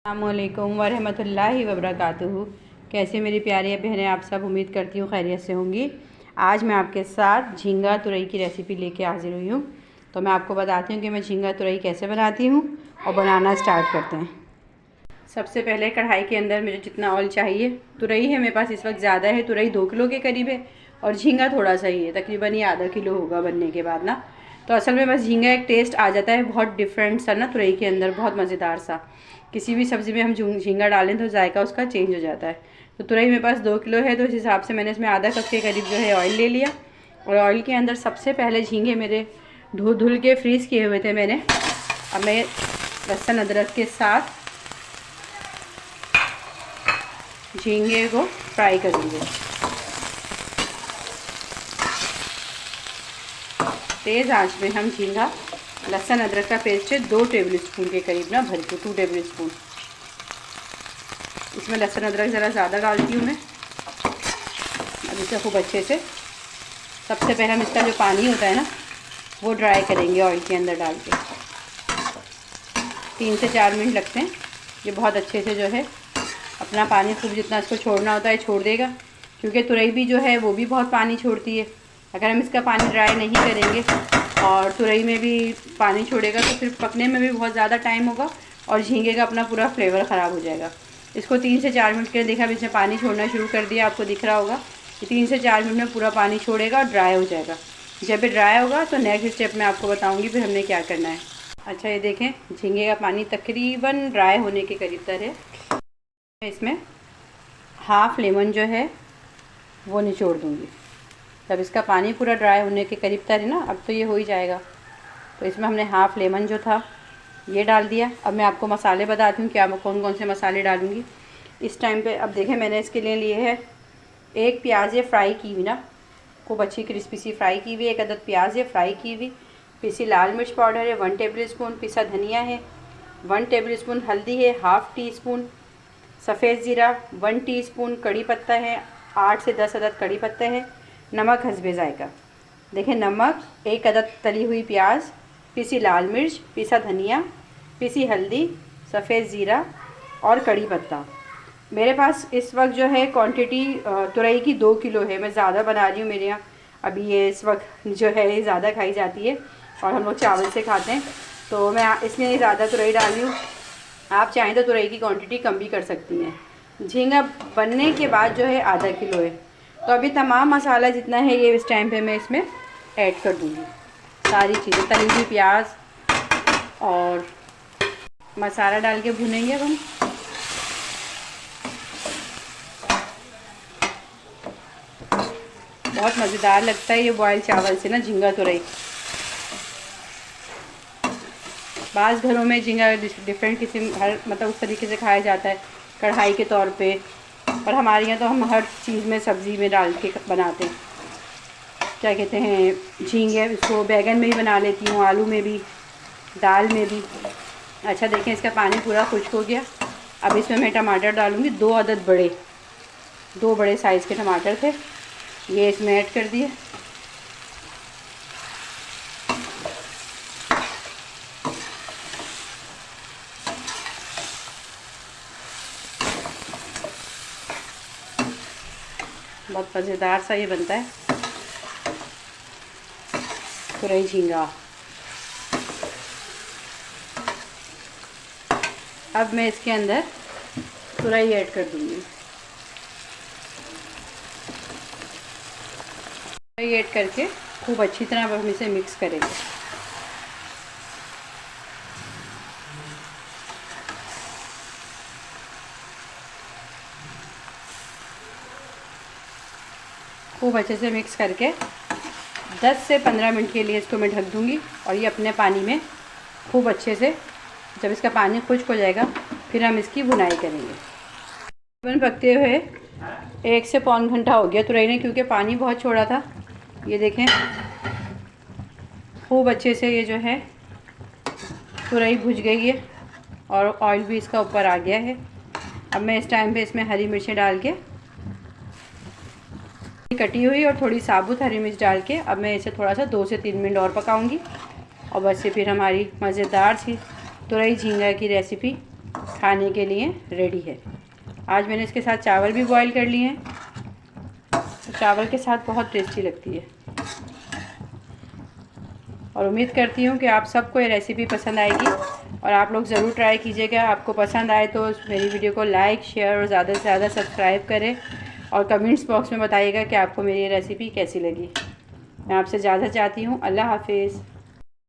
अस्सलामुअलैकुम वरहमतुल्लाहि वबरकातुहू। कैसे मेरी प्यारी बहनें, आप सब उम्मीद करती हूँ खैरियत से होंगी। आज मैं आपके साथ झींगा तुरई की रेसिपी लेके हाजिर हुई हूँ। तो मैं आपको बताती हूँ कि मैं झींगा तुरई कैसे बनाती हूँ और बनाना स्टार्ट करते हैं। सबसे पहले कढ़ाई के अंदर मुझे जितना ऑयल चाहिए, तुरई है मेरे पास इस वक्त ज़्यादा है, तुरई 2 किलो के करीब है और झींगा थोड़ा सा ही है, तकरीबन ये आधा किलो होगा बनने के बाद ना। तो असल में बस झींगा एक टेस्ट आ जाता है बहुत डिफरेंट सा ना तुरई के अंदर, बहुत मज़ेदार सा। किसी भी सब्ज़ी में हम झींगा डालें तो जायका उसका चेंज हो जाता है। तो तुरई मेरे पास 2 किलो है, तो इस हिसाब से मैंने इसमें आधा कप के करीब जो है ऑयल ले लिया। और ऑयल के अंदर सबसे पहले झींगे मेरे धुल के फ्रीज़ किए हुए थे मैंने। अब मैं लहसुन अदरक के साथ झींगे को फ्राई करेंगे। तेज़ आंच में हम झींगा, लहसुन अदरक का पेस्ट है 2 टेबल स्पून के करीब ना भर के, 2 टेबल स्पून। इसमें लहसुन अदरक ज़रा ज़्यादा डालती हूँ मैं। अब इसे खूब अच्छे से, सबसे पहले हम इसका जो पानी होता है ना वो ड्राई करेंगे ऑयल के अंदर डाल के। 3 से 4 मिनट लगते हैं। ये बहुत अच्छे से जो है अपना पानी खूब जितना इसको छोड़ना होता है छोड़ देगा, क्योंकि तुरई भी जो है वो भी बहुत पानी छोड़ती है। अगर हम इसका पानी ड्राई नहीं करेंगे और तुरई में भी पानी छोड़ेगा तो फिर पकने में भी बहुत ज़्यादा टाइम होगा और झींगे का अपना पूरा फ्लेवर ख़राब हो जाएगा। इसको 3 से 4 मिनट के लिए देखा, अब इसने पानी छोड़ना शुरू कर दिया, आपको दिख रहा होगा कि 3 से 4 मिनट में पूरा पानी छोड़ेगा और ड्राई हो जाएगा। जब ये ड्राई होगा तो नेक्स्ट स्टेप में आपको बताऊँगी फिर हमने क्या करना है। अच्छा, ये देखें झींगे का पानी तकरीबन ड्राई होने के करीब तर है। इसमें हाफ़ लेमन जो है वो निचोड़ दूँगी। जब इसका पानी पूरा ड्राई होने के करीब तर है ना, अब तो ये हो ही जाएगा। तो इसमें हमने हाफ़ लेमन जो था ये डाल दिया। अब मैं आपको मसाले बताती हूँ क्या कौन कौन से मसाले डालूँगी इस टाइम पे। अब देखें मैंने इसके लिए है 1 प्याज है फ्राई की हुई ना, खूब अच्छी क्रिस्पी सी फ्राई की हुई, 1 अदद प्याज है फ्राई की हुई, पिसी लाल मिर्च पाउडर है 1 टेबल स्पून, पिसा धनिया है 1 टेबल स्पून, हल्दी है हाफ़ टी स्पून, सफ़ेद ज़ीरा 1 टीस्पून, कड़ी पत्ता है 8 से 10 अदद कड़ी पत्ता है, नमक हस्बे जायका। देखें नमक, 1 अदद तली हुई प्याज, पिसी लाल मिर्च, पिसा धनिया, पिसी हल्दी, सफ़ेद ज़ीरा और कड़ी पत्ता। मेरे पास इस वक्त जो है क्वांटिटी तुरई की 2 किलो है, मैं ज़्यादा बना रही हूँ। मेरे यहाँ अभी ये इस वक्त जो है ये ज़्यादा खाई जाती है और हम लोग चावल से खाते हैं, तो मैं इसलिए ज़्यादा तुरई डाल रही हूँ। आप चाहें तो तुरई की क्वांटिटी कम भी कर सकती हैं। झींगा बनने के बाद जो है आधा किलो है। तो अभी तमाम मसाला जितना है ये इस टाइम पे मैं इसमें ऐड कर दूँगी, सारी चीज़ें, तली हुई प्याज और मसाला डाल के भुनेंगे अब हम। बहुत मज़ेदार लगता है ये बॉयल चावल से ना झींगा तुरई। बाज़ घरों में झींगा डिफरेंट किस्म हर मतलब उस तरीके से खाया जाता है, कढ़ाई के तौर पे, और हमारे यहाँ तो हम हर चीज़ में सब्ज़ी में डाल के बनाते हैं। क्या कहते हैं, झींगे इसको बैगन में भी बना लेती हूँ, आलू में भी, दाल में भी। अच्छा देखें इसका पानी पूरा खुश्क हो गया। अब इसमें मैं टमाटर डालूँगी, 2 अदद बड़े, 2 बड़े साइज़ के टमाटर थे, ये इसमें ऐड कर दिए। बहुत मज़ेदार सा ये बनता है तुरई झींगा। अब मैं इसके अंदर तुरई ऐड कर दूँगी। तुरई ऐड करके खूब अच्छी तरह हम इसे मिक्स करेंगे। खूब अच्छे से मिक्स करके 10 से 15 मिनट के लिए इसको मैं ढक दूँगी और ये अपने पानी में खूब अच्छे से, जब इसका पानी खुश्क हो जाएगा फिर हम इसकी भुनाई करेंगे। तकरीबन पकते हुए 1 से पौन घंटा हो गया तुरई ने, क्योंकि पानी बहुत छोड़ा था। ये देखें खूब अच्छे से ये जो है तुरई भुज गई है और ऑयल भी इसका ऊपर आ गया है। अब मैं इस टाइम पे इसमें हरी मिर्चें डाल के, कटी हुई और थोड़ी साबुत हरी मिर्च डाल के, अब मैं इसे थोड़ा सा 2 से 3 मिनट और पकाऊंगी और बस ये फिर हमारी मज़ेदार सी तुरई झींगा की रेसिपी खाने के लिए रेडी है। आज मैंने इसके साथ चावल भी बॉईल कर लिए हैं, तो चावल के साथ बहुत टेस्टी लगती है। और उम्मीद करती हूँ कि आप सबको ये रेसिपी पसंद आएगी और आप लोग ज़रूर ट्राई कीजिएगा। आपको पसंद आए तो मेरी वीडियो को लाइक, शेयर और ज़्यादा से ज़्यादा सब्सक्राइब करें और कमेंट्स बॉक्स में बताइएगा कि आपको मेरी ये रेसिपी कैसी लगी। मैं आपसे इजाज़त चाहती हूँ। अल्लाह हाफिज़।